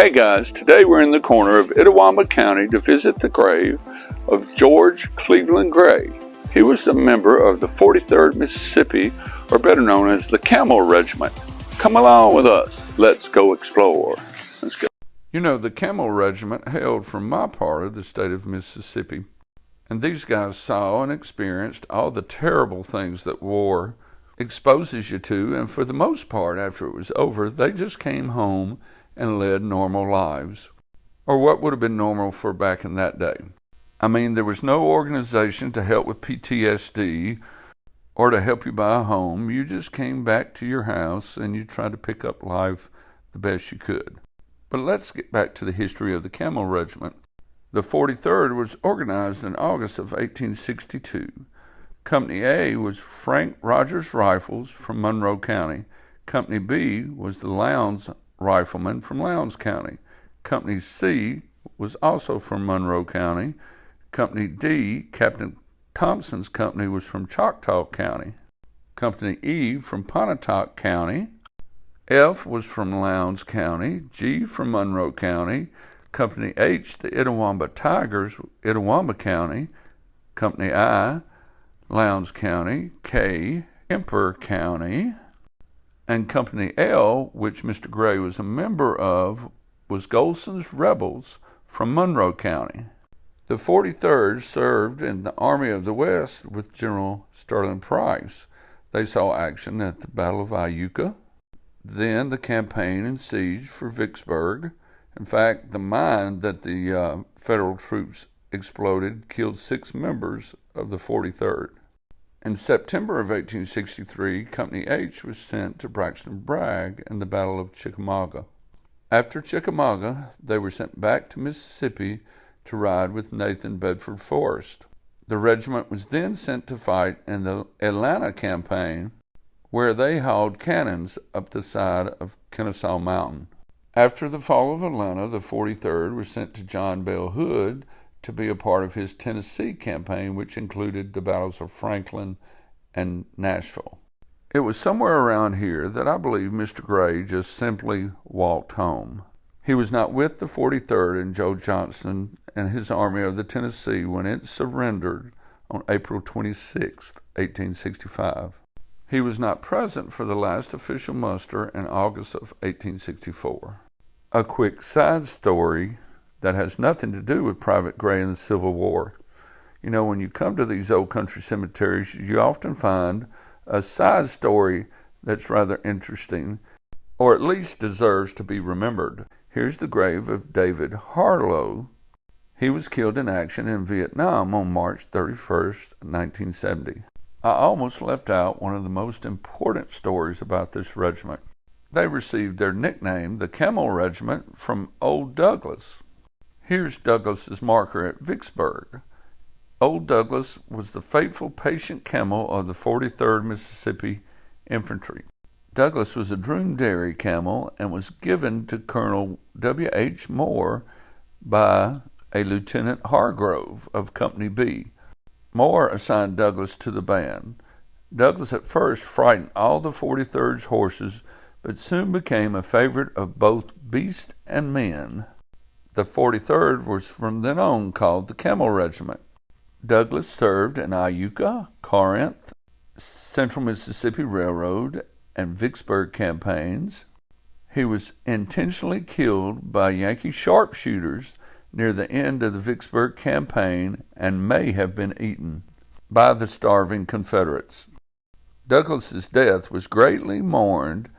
Hey guys, today we're in the corner of Itawamba County to visit the grave of George Cleveland Gray. He was a member of the 43rd Mississippi, or better known as the Camel Regiment. Come along with us. Let's go explore. Let's go. You know, the Camel Regiment hailed from my part of the state of Mississippi, and these guys saw and experienced all the terrible things that war exposes you to, and for the most part, after it was over, they just came home and led normal lives, or what would have been normal for back in that day. I mean, there was no organization to help with PTSD or to help you buy a home. You just came back to your house and you tried to pick up life the best you could. But let's get back to the history of the Camel Regiment. The 43rd was organized in August of 1862. Company A was Frank Rogers Rifles from Monroe County. Company B was the Lowndes Riflemen from Lowndes County. Company C was also from Monroe County. Company D, Captain Thompson's company, was from Choctaw County. Company E from Pontotoc County. F was from Lowndes County. G from Monroe County. Company H, the Itawamba Tigers, Itawamba County. Company I, Lowndes County. K, Emperor County. And Company L, which Mr. Gray was a member of, was Golson's Rebels from Monroe County. The 43rd served in the Army of the West with General Sterling Price. They saw action at the Battle of Iuka, then the campaign and siege for Vicksburg. In fact, the mine that the federal troops exploded killed 6 members of the 43rd. In September of 1863, Company H was sent to Braxton Bragg in the Battle of Chickamauga. After Chickamauga, they were sent back to Mississippi to ride with Nathan Bedford Forrest. The regiment was then sent to fight in the Atlanta campaign, where they hauled cannons up the side of Kennesaw Mountain. After the fall of Atlanta, the 43rd was sent to John Bell Hood to be a part of his Tennessee campaign, which included the battles of Franklin and Nashville. It was somewhere around here that I believe Mr. Gray just simply walked home. He was not with the 43rd and Joe Johnston and his Army of the Tennessee when it surrendered on April 26, 1865. He was not present for the last official muster in August of 1864. A quick side story that has nothing to do with Private Gray and the Civil War. You know, when you come to these old country cemeteries, you often find a side story that's rather interesting, or at least deserves to be remembered. Here's the grave of David Harlow. He was killed in action in Vietnam on March 31st, 1970. I almost left out one of the most important stories about this regiment. They received their nickname, the Camel Regiment, from Old Douglas. Here's Douglas's marker at Vicksburg. Old Douglas was the faithful, patient camel of the 43rd Mississippi Infantry. Douglas was a Dromedary camel and was given to Colonel W.H. Moore by a Lieutenant Hargrove of Company B. Moore assigned Douglas to the band. Douglas at first frightened all the 43rd's horses, but soon became a favorite of both beast and men. The 43rd was from then on called the Camel Regiment. Douglas served in Iuka, Corinth, Central Mississippi Railroad, and Vicksburg campaigns. He was intentionally killed by Yankee sharpshooters near the end of the Vicksburg campaign and may have been eaten by the starving Confederates. Douglas's death was greatly mourned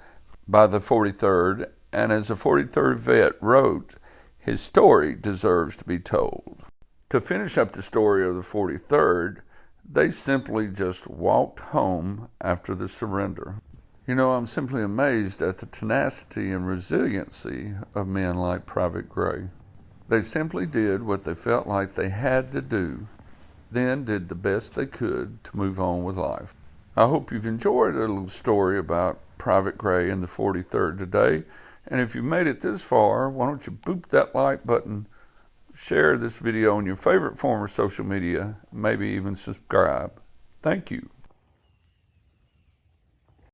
by the 43rd, and as a 43rd vet wrote, his story deserves to be told. To finish up the story of the 43rd, they simply just walked home after the surrender. You know, I'm simply amazed at the tenacity and resiliency of men like Private Gray. They simply did what they felt like they had to do, then did the best they could to move on with life. I hope you've enjoyed a little story about Private Gray and the 43rd today. And if you made it this far, why don't you boop that like button, share this video on your favorite form of social media, maybe even subscribe. Thank you.